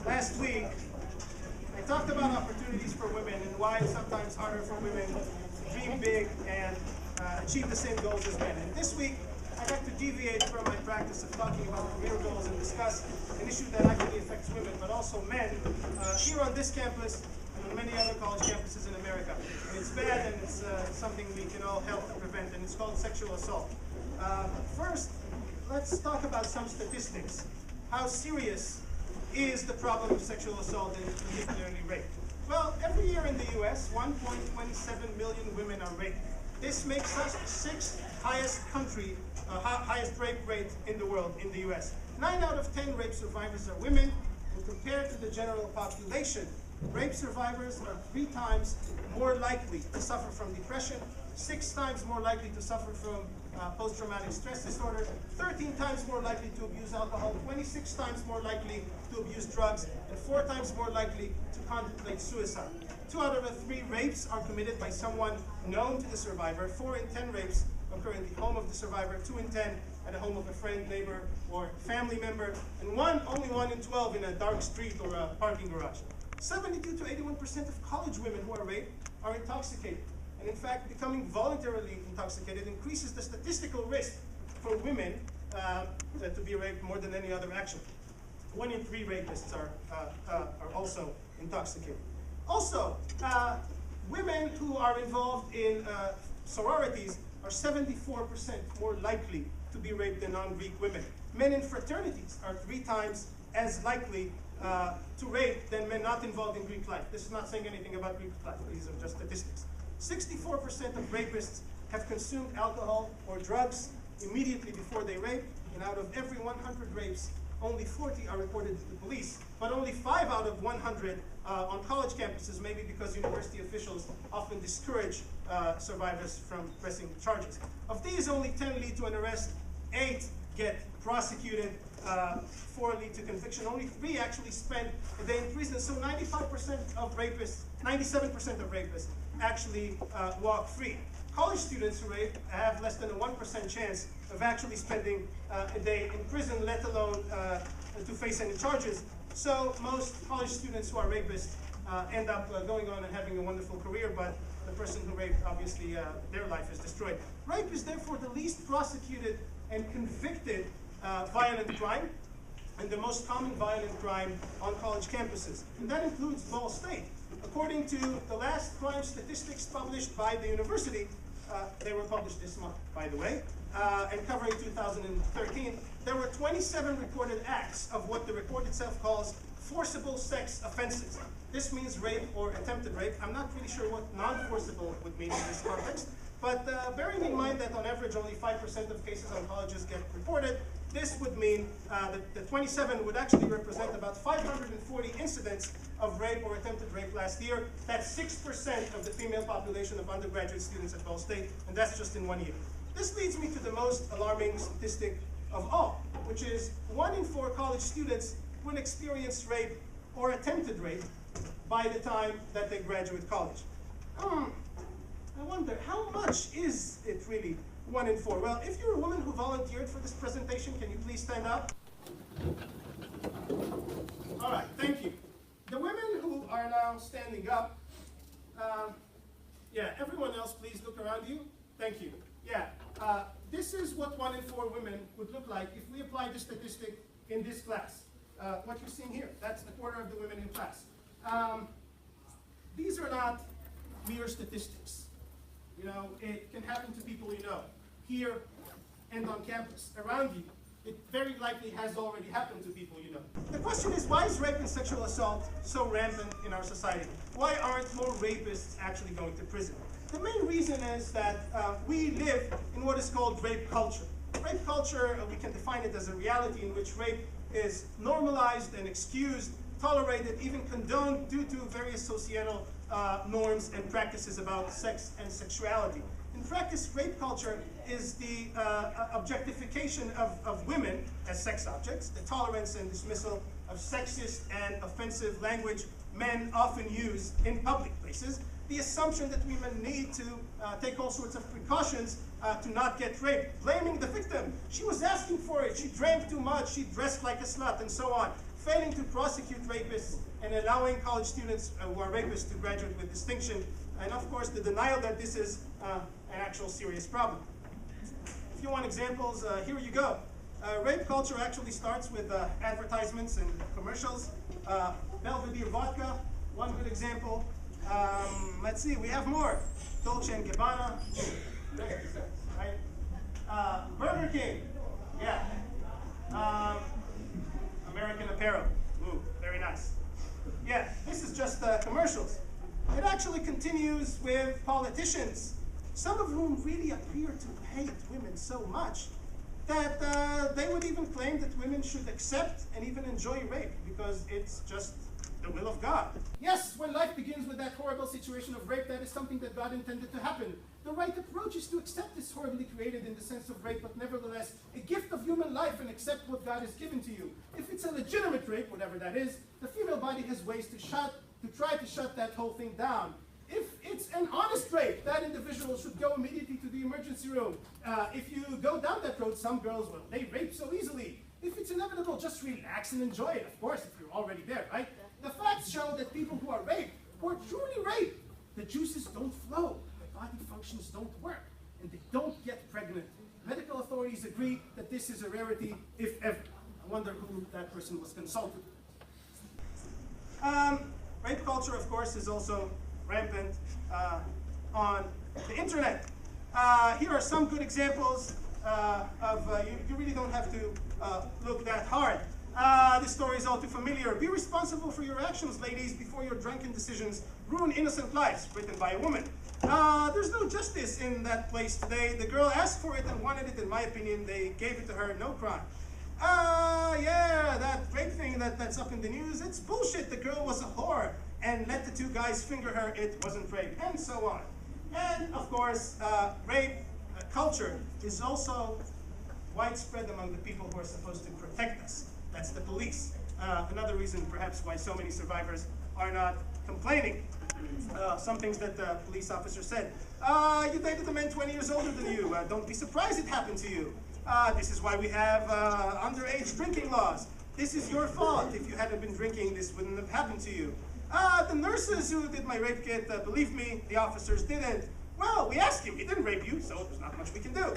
Last week, I talked about opportunities for women and why it's sometimes harder for women to dream big and achieve the same goals as men. And this week, I'd like to deviate from my practice of talking about career goals and discuss an issue that actually affects women, but also men, here on this campus and on many other college campuses in America. And it's bad, and it's something we can all help to prevent, and it's called sexual assault. First, let's talk about some statistics. How serious is the problem of sexual assault, and particularly rape? Well, every year in the US, 1.27 million women are raped. This makes us the sixth highest highest rape rate in the world in the US. 9 out of 10 rape survivors are women, and compared to the general population, rape survivors are 3 times more likely to suffer from depression, 6 times more likely to suffer from post-traumatic stress disorder, 13 times more likely to abuse alcohol, 26 times more likely to abuse drugs, and 4 times more likely to contemplate suicide. 2 out of 3 rapes are committed by someone known to the survivor. 4 in 10 rapes occur in the home of the survivor, 2 in 10 at the home of a friend, neighbor, or family member, and only 1 in 12 in a dark street or a parking garage. 72 to 81% of college women who are raped are intoxicated. And in fact, becoming voluntarily intoxicated increases the statistical risk for women to be raped more than any other action. 1 in 3 rapists are also intoxicated. Also, women who are involved in sororities are 74% more likely to be raped than non-Greek women. Men in fraternities are 3 times as likely to rape than men not involved in Greek life. This is not saying anything about Greek life. These are just statistics. 64% of rapists have consumed alcohol or drugs immediately before they rape, and out of every 100 rapes, only 40 are reported to the police, but only 5 out of 100 on college campuses, maybe because university officials often discourage survivors from pressing charges. Of these, only 10 lead to an arrest, 8 get prosecuted, 4 lead to conviction. Only 3 actually spend a day in prison. So 95% of rapists, 97% of rapists actually walk free. College students who rape have less than a 1% chance of actually spending a day in prison, let alone to face any charges. So most college students who are rapists end up going on and having a wonderful career, but the person who raped, obviously, their life is destroyed. Rape is therefore the least prosecuted and convicted violent crime, and the most common violent crime on college campuses. And that includes Ball State. According to the last crime statistics published by the university, they were published this month, by the way, and covering 2013, there were 27 reported acts of what the report itself calls forcible sex offenses. This means rape or attempted rape. I'm not really sure what non-forcible would mean in this context, but bearing in mind that on average only 5% of cases on colleges get reported, this would mean that the 27 would actually represent about 540 incidents of rape or attempted rape last year. That's 6% of the female population of undergraduate students at Ball State, and that's just in 1 year. This leads me to the most alarming statistic of all, which is 1 in 4 college students will experience rape or attempted rape by the time that they graduate college. I wonder, how much is it really 1 in 4? Well, if you're a woman who volunteered for this presentation, can you please stand up? All right, thank you. The women who are now standing up, yeah, everyone else, please look around you. Thank you. Yeah, this is what 1 in 4 women would look like if we applied the statistic in this class. What you're seeing here, that's a quarter of the women in class. These are not mere statistics. You know, it can happen to people you know, here and on campus, around you. It very likely has already happened to people you know. The question is, why is rape and sexual assault so rampant in our society? Why aren't more rapists actually going to prison? The main reason is that we live in what is called rape culture. Rape culture, we can define it as a reality in which rape is normalized and excused, tolerated, even condoned due to various societal norms and practices about sex and sexuality. In practice, rape culture is the objectification of women as sex objects, the tolerance and dismissal of sexist and offensive language men often use in public places, the assumption that women need to take all sorts of precautions to not get raped, blaming the victim. She was asking for it. She drank too much. She dressed like a slut, and so on. Failing to prosecute rapists and allowing college students who are rapists to graduate with distinction. And of course, the denial that this is an actual serious problem. If you want examples, here you go. Rape culture actually starts with advertisements and commercials. Belvedere vodka, one good example. Let's see, we have more. Dolce & Gabbana, right? Burger King, yeah. American Apparel, ooh, very nice. Yeah, this is just commercials. It actually continues with politicians, some of whom really appear to hate women so much that they would even claim that women should accept and even enjoy rape because it's just the will of God. Yes, when life begins with that horrible situation of rape, that is something that God intended to happen. The right approach is to accept this horribly created in the sense of rape, but nevertheless a gift of human life, and accept what God has given to you. If it's a legitimate rape, whatever that is, the female body has ways to try to shut that whole thing down. If it's an honest rape, that individual should go immediately to the emergency room. If you go down that road, some girls, well, they rape so easily. If it's inevitable, just relax and enjoy it, of course, if you're already there, right? The facts show that people who are raped, who are truly raped, the juices don't flow, the body functions don't work, and they don't get pregnant. Medical authorities agree that this is a rarity, if ever. I wonder who that person was consulted. Rape culture, of course, is also rampant on the internet. Here are some good examples you really don't have to look that hard. This story is all too familiar. Be responsible for your actions, ladies, before your drunken decisions ruin innocent lives, written by a woman. There's no justice in that place today. The girl asked for it and wanted it, in my opinion. They gave it to her, no crime. Yeah, that rape thing that's up in the news, it's bullshit. The girl was a whore and let the two guys finger her. It wasn't rape, and so on. And of course, rape culture is also widespread among the people who are supposed to protect us. That's the police. Another reason, perhaps, why so many survivors are not complaining. Some things that the police officer said. You dated a man 20 years older than you. Don't be surprised it happened to you. This is why we have underage drinking laws. This is your fault. If you hadn't been drinking, this wouldn't have happened to you. The nurses who did my rape kit, believe me, the officers didn't. Well, we asked him. He didn't rape you, so there's not much we can do.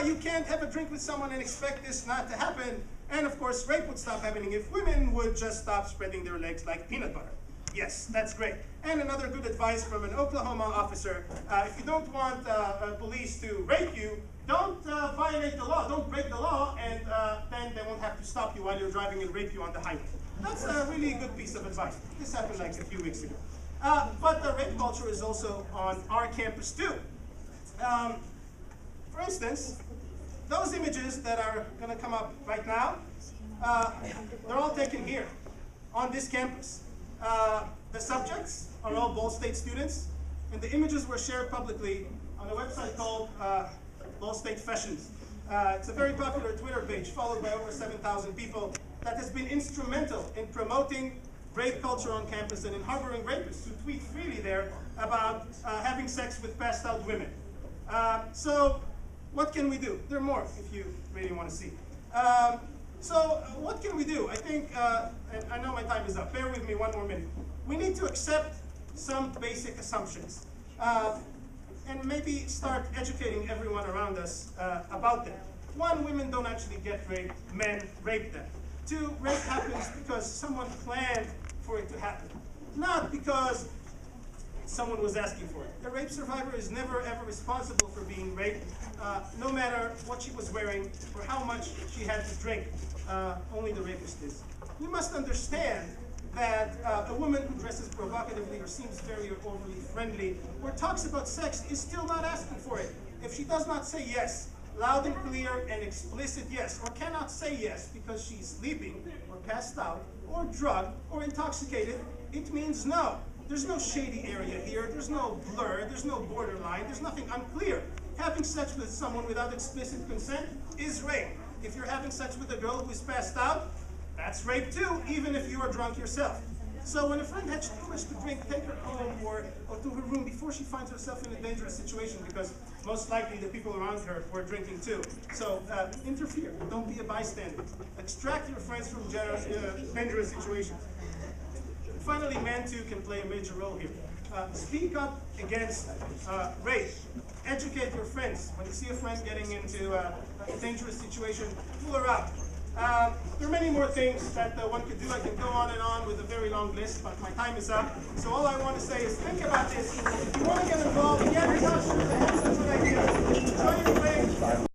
You can't have a drink with someone and expect this not to happen. And of course, rape would stop happening if women would just stop spreading their legs like peanut butter. Yes, that's great. And another good advice from an Oklahoma officer, if you don't want police to rape you, don't violate the law, don't break the law, and then they won't have to stop you while you're driving and rape you on the highway. That's a really good piece of advice. This happened like a few weeks ago. But the rape culture is also on our campus too. For instance, those images that are going to come up right now, they're all taken here, on this campus. The subjects are all Ball State students, and the images were shared publicly on a website called Ball State Fashions. It's a very popular Twitter page, followed by over 7,000 people, that has been instrumental in promoting rape culture on campus and in harboring rapists who tweet freely there about having sex with passed out women. So what can we do? There are more if you really want to see. So what can we do? I think, and I know my time is up, bear with me one more minute. We need to accept some basic assumptions and maybe start educating everyone around us about them. One, women don't actually get raped, men rape them. Two, rape happens because someone planned for it to happen, not because someone was asking for it. The rape survivor is never ever responsible for being raped, no matter what she was wearing or how much she had to drink. Only the rapist is. We must understand that a woman who dresses provocatively or seems very or overly friendly or talks about sex is still not asking for it. If she does not say yes, loud and clear and explicit yes, or cannot say yes because she's sleeping or passed out or drugged or intoxicated, it means no. There's no shady area here, there's no blur, there's no borderline, there's nothing unclear. Having sex with someone without explicit consent is rape. If you're having sex with a girl who's passed out, that's rape too, even if you are drunk yourself. So when a friend has too much to drink, take her home or to her room before she finds herself in a dangerous situation, because most likely the people around her were drinking too. So interfere, don't be a bystander. Extract your friends from dangerous situations. Finally, men too can play a major role here. Speak up against rape. Educate your friends. When you see a friend getting into a dangerous situation, pull her up. There are many more things that one could do. I can go on and on with a very long list, but my time is up. So all I want to say is think about this. If you want to get involved, get in touch with the Hands Up Good Idea. Join your